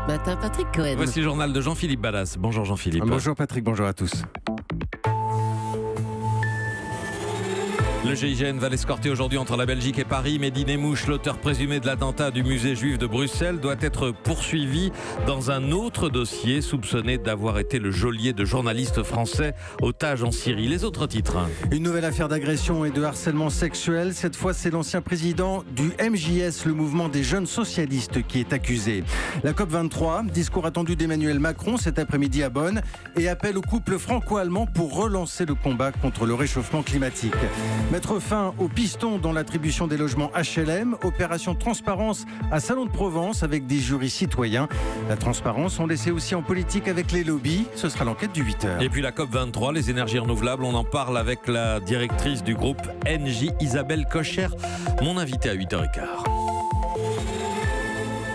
matin, Patrick Cohen. Voici le journal de Jean-Philippe Ballas. Bonjour Jean-Philippe. Bonjour Patrick, bonjour à tous. Le GIGN va l'escorter aujourd'hui entre la Belgique et Paris. Mehdi Nemmouche, l'auteur présumé de l'attentat du musée juif de Bruxelles, doit être poursuivi dans un autre dossier, soupçonné d'avoir été le geôlier de journalistes français otages en Syrie. Les autres titres. Une nouvelle affaire d'agression et de harcèlement sexuel. Cette fois, c'est l'ancien président du MJS, le mouvement des jeunes socialistes, qui est accusé. La COP23, discours attendu d'Emmanuel Macron cet après-midi à Bonn, et appel au couple franco-allemand pour relancer le combat contre le réchauffement climatique. Mettre fin au piston dans l'attribution des logements HLM, opération transparence à Salon de Provence avec des jurys citoyens. La transparence, on l'essaie aussi en politique avec les lobbies. Ce sera l'enquête du 8h. Et puis la COP23, les énergies renouvelables, on en parle avec la directrice du groupe Engie, Isabelle Kocher, mon invité à 8h15.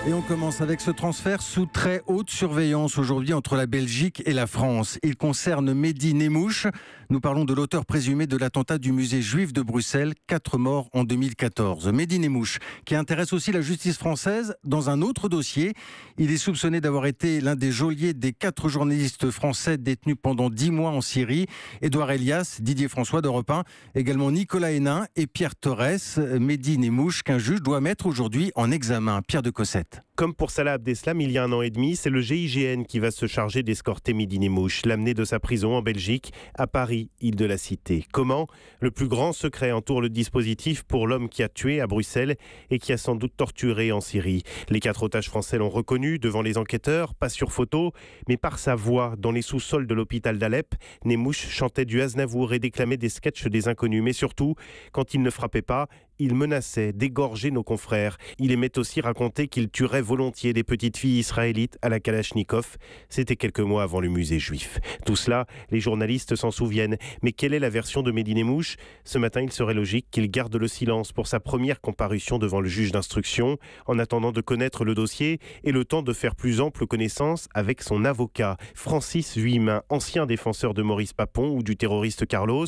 Et on commence avec ce transfert sous très haute surveillance aujourd'hui entre la Belgique et la France. Il concerne Mehdi Nemmouche. Nous parlons de l'auteur présumé de l'attentat du musée juif de Bruxelles, 4 morts en 2014. Mehdi Nemmouche, qui intéresse aussi la justice française dans un autre dossier. Il est soupçonné d'avoir été l'un des geôliers des 4 journalistes français détenus pendant 10 mois en Syrie. Édouard Elias, Didier François d'Europe 1, également Nicolas Hénin et Pierre Torres. Mehdi Nemmouche, qu'un juge doit mettre aujourd'hui en examen. Pierre de Cossette. Comme pour Salah Abdeslam, il y a 1 an et demi, c'est le GIGN qui va se charger d'escorter Mehdi Nemmouche, l'amener de sa prison en Belgique à Paris, île de la Cité. Comment ? Le plus grand secret entoure le dispositif pour l'homme qui a tué à Bruxelles et qui a sans doute torturé en Syrie. Les 4 otages français l'ont reconnu devant les enquêteurs, pas sur photo, mais par sa voix. Dans les sous-sols de l'hôpital d'Alep, Nemmouche chantait du Aznavour et déclamait des sketchs des inconnus. Mais surtout, quand il ne frappait pas, il menaçait d'égorger nos confrères. Il aimait aussi raconter qu'il tuerait volontiers des petites filles israélites à la Kalachnikov. C'était quelques mois avant le musée juif. Tout cela, les journalistes s'en souviennent. Mais quelle est la version de Mehdi Nemmouche ? Ce matin, il serait logique qu'il garde le silence pour sa première comparution devant le juge d'instruction, en attendant de connaître le dossier et le temps de faire plus ample connaissance avec son avocat, Francis Vuillemin, ancien défenseur de Maurice Papon ou du terroriste Carlos.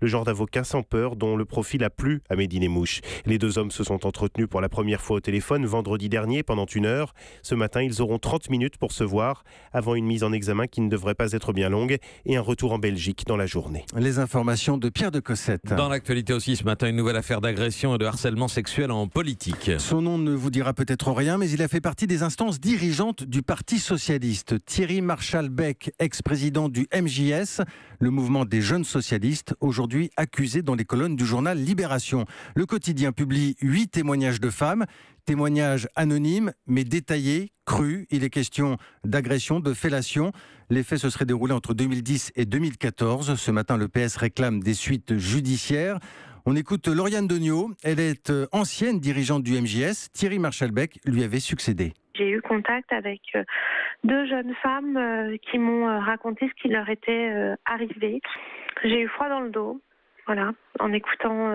Le genre d'avocat sans peur dont le profil a plu à Mehdi Nemmouche. Les 2 hommes se sont entretenus pour la première fois au téléphone vendredi dernier pendant 1 heure. Ce matin, ils auront 30 minutes pour se voir avant une mise en examen qui ne devrait pas être bien longue et un retour en Belgique dans la journée. Les informations de Pierre de Cossette. Dans l'actualité aussi ce matin, une nouvelle affaire d'agression et de harcèlement sexuel en politique. Son nom ne vous dira peut-être rien, mais il a fait partie des instances dirigeantes du Parti socialiste. Thierry Marchal-Beck, ex-président du MJS, le mouvement des jeunes socialistes, aujourd'hui accusé dans les colonnes du journal Libération. Le quotidien publie 8 témoignages de femmes, témoignages anonymes mais détaillés, crus. Il est question d'agression, de fellation. Les faits se seraient déroulés entre 2010 et 2014. Ce matin, le PS réclame des suites judiciaires. On écoute Lauriane Degnaud. Elle est ancienne dirigeante du MJS. Thierry Marchal-Beck lui avait succédé. J'ai eu contact avec 2 jeunes femmes qui m'ont raconté ce qui leur était arrivé. J'ai eu froid dans le dos, voilà, en écoutant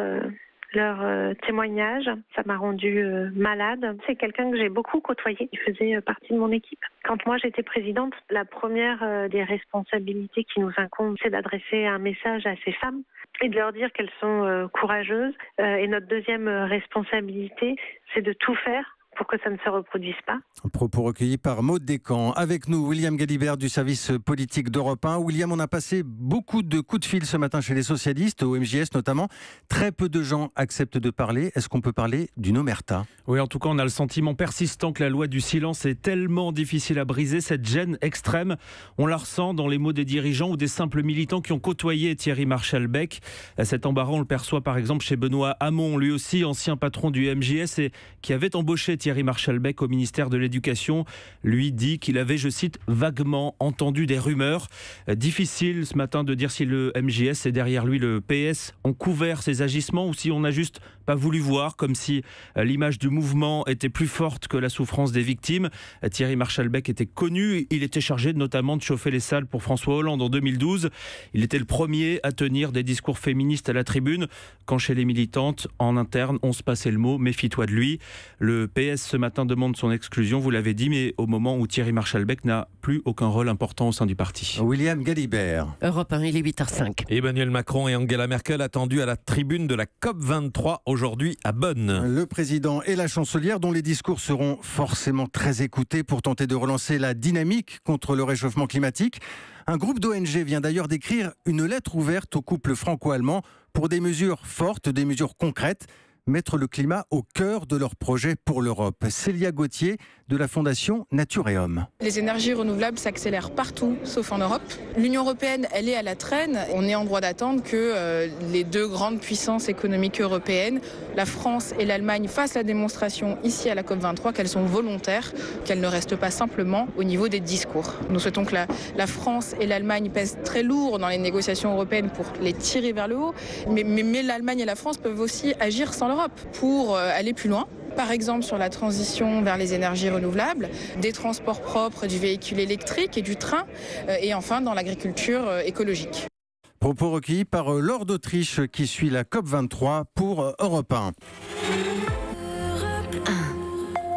leur témoignage. Ça m'a rendue malade. C'est quelqu'un que j'ai beaucoup côtoyé, qui faisait partie de mon équipe. Quand moi j'étais présidente, la première des responsabilités qui nous incombe, c'est d'adresser un message à ces femmes et de leur dire qu'elles sont courageuses. Et notre deuxième responsabilité, c'est de tout faire pour que ça ne se reproduise pas. Propos recueillis par Maud Descamps. Avec nous, William Galibert du service politique d'Europe 1. William, on a passé beaucoup de coups de fil ce matin chez les socialistes, au MJS notamment. Très peu de gens acceptent de parler. Est-ce qu'on peut parler d'une omerta ? Oui, en tout cas, on a le sentiment persistant que la loi du silence est tellement difficile à briser. Cette gêne extrême, on la ressent dans les mots des dirigeants ou des simples militants qui ont côtoyé Thierry Marchal-Beck. Cet embarras, on le perçoit par exemple chez Benoît Hamon, lui aussi ancien patron du MJS et qui avait embauché Thierry Marchal-Beck au ministère de l'Éducation. Lui dit qu'il avait, je cite, vaguement entendu des rumeurs. Difficile ce matin de dire si le MJS et derrière lui le PS ont couvert ses agissements ou si on n'a juste pas voulu voir, comme si l'image du mouvement était plus forte que la souffrance des victimes. Thierry Marchal-Beck était connu, il était chargé notamment de chauffer les salles pour François Hollande en 2012. Il était le premier à tenir des discours féministes à la tribune, quand chez les militantes, en interne, on se passait le mot « méfie-toi de lui ». Le PS MJS ce matin demande son exclusion, vous l'avez dit, mais au moment où Thierry Marchalbecq n'a plus aucun rôle important au sein du parti. William Galibert. Europe 1, il est 8h05. Emmanuel Macron et Angela Merkel attendus à la tribune de la COP23 aujourd'hui à Bonn. Le président et la chancelière, dont les discours seront forcément très écoutés pour tenter de relancer la dynamique contre le réchauffement climatique. Un groupe d'ONG vient d'ailleurs d'écrire une lettre ouverte au couple franco-allemand pour des mesures fortes, des mesures concrètes. Mettre le climat au cœur de leur projet pour l'Europe. Célia Gauthier de la Fondation Nature et Hommes. Les énergies renouvelables s'accélèrent partout, sauf en Europe. L'Union européenne, elle est à la traîne. On est en droit d'attendre que les deux grandes puissances économiques européennes, la France et l'Allemagne, fassent la démonstration ici à la COP23 qu'elles sont volontaires, qu'elles ne restent pas simplement au niveau des discours. Nous souhaitons que la France et l'Allemagne pèsent très lourd dans les négociations européennes pour les tirer vers le haut. Mais l'Allemagne et la France peuvent aussi agir sans l'Europe pour aller plus loin. Par exemple sur la transition vers les énergies renouvelables, des transports propres, du véhicule électrique et du train, et enfin dans l'agriculture écologique. Propos recueillis par Laure d'Autriche qui suit la COP23 pour Europe 1.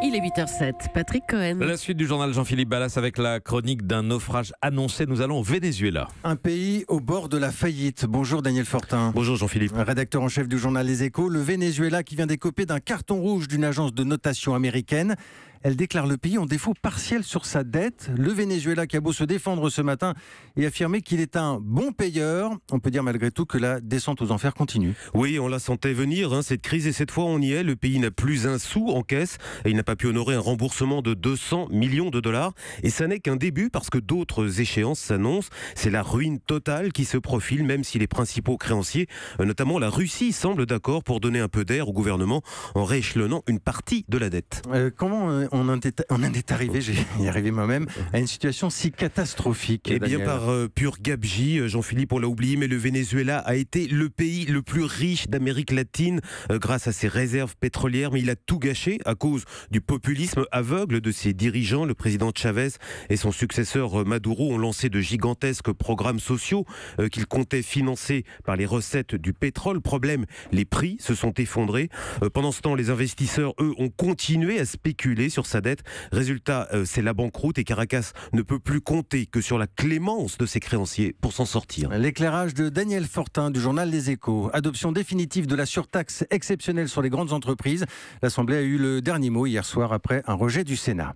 Il est 8h07. Patrick Cohen. La suite du journal Jean-Philippe Ballas avec la chronique d'un naufrage annoncé. Nous allons au Venezuela. Un pays au bord de la faillite. Bonjour Daniel Fortin. Bonjour Jean-Philippe. Rédacteur en chef du journal Les Échos. Le Venezuela qui vient d'écoper d'un carton rouge d'une agence de notation américaine. Elle déclare le pays en défaut partiel sur sa dette. Le Venezuela qui a beau se défendre ce matin et affirmer qu'il est un bon payeur. On peut dire malgré tout que la descente aux enfers continue. Oui, on la sentait venir, cette crise, et cette fois on y est. Le pays n'a plus un sou en caisse et il n'a pas pu honorer un remboursement de 200 millions de dollars. Et ça n'est qu'un début parce que d'autres échéances s'annoncent. C'est la ruine totale qui se profile, même si les principaux créanciers, notamment la Russie, semblent d'accord pour donner un peu d'air au gouvernement en rééchelonnant une partie de la dette. Comment on en est arrivé, j'y y arrivé moi-même, à une situation si catastrophique? Eh bien par pur gabegie, Jean-Philippe, on l'a oublié, mais le Venezuela a été le pays le plus riche d'Amérique latine grâce à ses réserves pétrolières, mais il a tout gâché à cause du populisme aveugle de ses dirigeants. Le président Chavez et son successeur Maduro ont lancé de gigantesques programmes sociaux qu'ils comptaient financer par les recettes du pétrole. Problème, les prix se sont effondrés. Pendant ce temps, les investisseurs, eux, ont continué à spéculer sur sa dette. Résultat, c'est la banqueroute et Caracas ne peut plus compter que sur la clémence de ses créanciers pour s'en sortir. L'éclairage de Daniel Fortin du journal Les Échos. Adoption définitive de la surtaxe exceptionnelle sur les grandes entreprises. L'Assemblée a eu le dernier mot hier soir après un rejet du Sénat.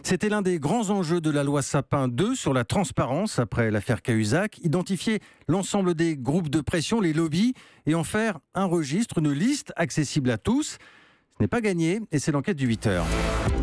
C'était l'un des grands enjeux de la loi Sapin 2 sur la transparence après l'affaire Cahuzac. Identifier l'ensemble des groupes de pression, les lobbies, et en faire un registre, une liste accessible à tous. Ce n'est pas gagné et c'est l'enquête du 8h.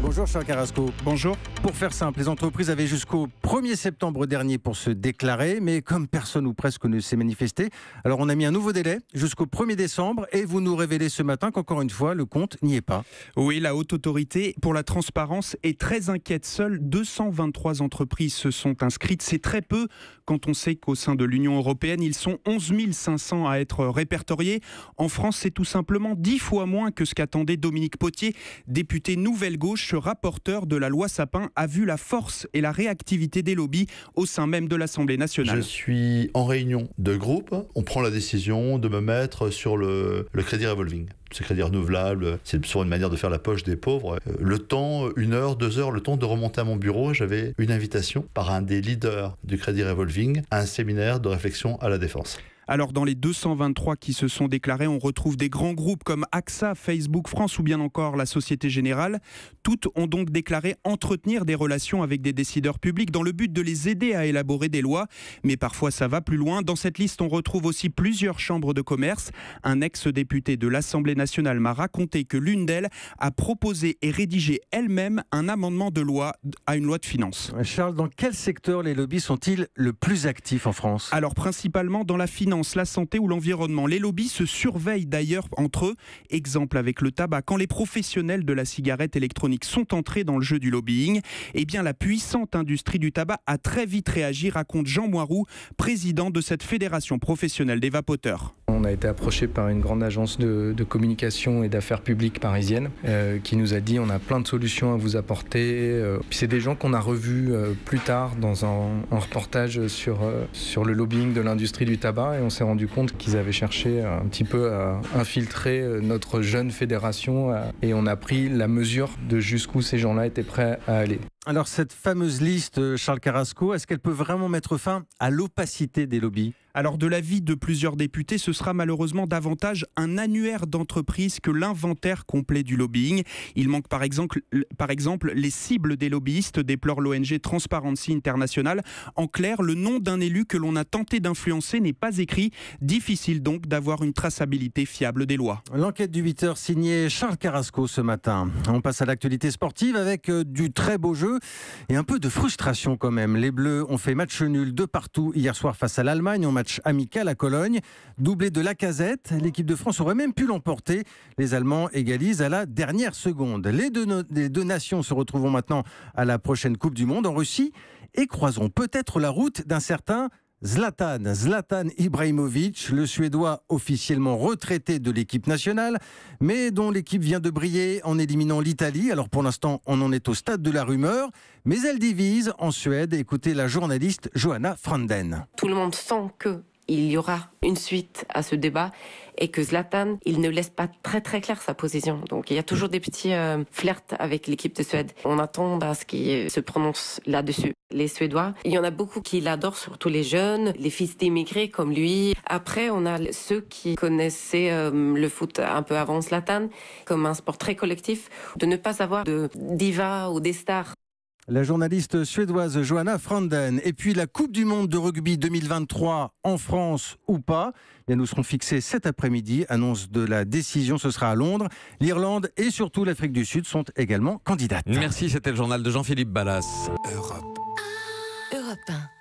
Bonjour Charles Carrasco. Bonjour. Pour faire simple, les entreprises avaient jusqu'au 1er septembre dernier pour se déclarer, mais comme personne ou presque ne s'est manifesté, alors on a mis un nouveau délai jusqu'au 1er décembre et vous nous révélez ce matin qu'encore une fois, le compte n'y est pas. Oui, la Haute Autorité pour la transparence est très inquiète. Seules 223 entreprises se sont inscrites. C'est très peu quand on sait qu'au sein de l'Union européenne, ils sont 11 500 à être répertoriés. En France, c'est tout simplement 10 fois moins que ce qu'attendait Dominique Potier, député Nouvelle Gauche, rapporteur de la loi Sapin, a vu la force et la réactivité des lobbies au sein même de l'Assemblée nationale. Je suis en réunion de groupe. On prend la décision de me mettre sur le crédit revolving. C'est crédit renouvelable, c'est sur une manière de faire la poche des pauvres. Le temps, 1 heure, 2 heures, le temps de remonter à mon bureau, j'avais une invitation par un des leaders du crédit revolving à un séminaire de réflexion à la Défense. Alors dans les 223 qui se sont déclarés, on retrouve des grands groupes comme AXA, Facebook France ou bien encore la Société Générale. Toutes ont donc déclaré entretenir des relations avec des décideurs publics dans le but de les aider à élaborer des lois. Mais parfois ça va plus loin. Dans cette liste, on retrouve aussi plusieurs chambres de commerce. Un ex-député de l'Assemblée nationale m'a raconté que l'une d'elles a proposé et rédigé elle-même un amendement de loi à une loi de finances. Charles, dans quel secteur les lobbies sont-ils le plus actifs en France ? Alors principalement dans la finance, la santé ou l'environnement. Les lobbies se surveillent d'ailleurs entre eux. Exemple avec le tabac. Quand les professionnels de la cigarette électronique sont entrés dans le jeu du lobbying, eh bien la puissante industrie du tabac a très vite réagi, raconte Jean Moiroux, président de cette fédération professionnelle des vapoteurs. On a été approché par une grande agence de communication et d'affaires publiques parisienne qui nous a dit on a plein de solutions à vous apporter. Puis c'est des gens qu'on a revus plus tard dans un reportage sur le lobbying de l'industrie du tabac. Et on s'est rendu compte qu'ils avaient cherché un petit peu à infiltrer notre jeune fédération et on a pris la mesure de jusqu'où ces gens-là étaient prêts à aller. Alors cette fameuse liste, Charles Carrasco, est-ce qu'elle peut vraiment mettre fin à l'opacité des lobbies ? Alors de l'avis de plusieurs députés, ce sera malheureusement davantage un annuaire d'entreprise que l'inventaire complet du lobbying. Il manque par exemple les cibles des lobbyistes, déplore l'ONG Transparency International. En clair, le nom d'un élu que l'on a tenté d'influencer n'est pas écrit. Difficile donc d'avoir une traçabilité fiable des lois. L'enquête du 8h signée Charles Carrasco ce matin. On passe à l'actualité sportive avec du très beau jeu et un peu de frustration quand même. Les Bleus ont fait match nul de partout hier soir face à l'Allemagne en match amical à Cologne. Doublé de Lacazette, l'équipe de France aurait même pu l'emporter. Les Allemands égalisent à la dernière seconde. Les deux nations se retrouveront maintenant à la prochaine Coupe du Monde en Russie et croiseront peut-être la route d'un certain Zlatan Ibrahimovic, le Suédois officiellement retraité de l'équipe nationale, mais dont l'équipe vient de briller en éliminant l'Italie. Alors pour l'instant, on en est au stade de la rumeur, mais elle divise en Suède. Écoutez la journaliste Johanna Franden. Tout le monde sent qu'il y aura une suite à ce débat et que Zlatan, il ne laisse pas très clair sa position. Donc il y a toujours des petits flirts avec l'équipe de Suède. On attend à ce qu'ils se prononcent là-dessus. Les Suédois, il y en a beaucoup qui l'adorent, surtout les jeunes, les fils d'immigrés comme lui. Après, on a ceux qui connaissaient le foot un peu avant Zlatan comme un sport très collectif, de ne pas avoir de divas ou des stars. La journaliste suédoise Johanna Franden. Et puis la Coupe du Monde de rugby 2023 en France ou pas, nous serons fixés cet après-midi. Annonce de la décision, ce sera à Londres. L'Irlande et surtout l'Afrique du Sud sont également candidates. Merci, c'était le journal de Jean-Philippe Ballas. Europe 1.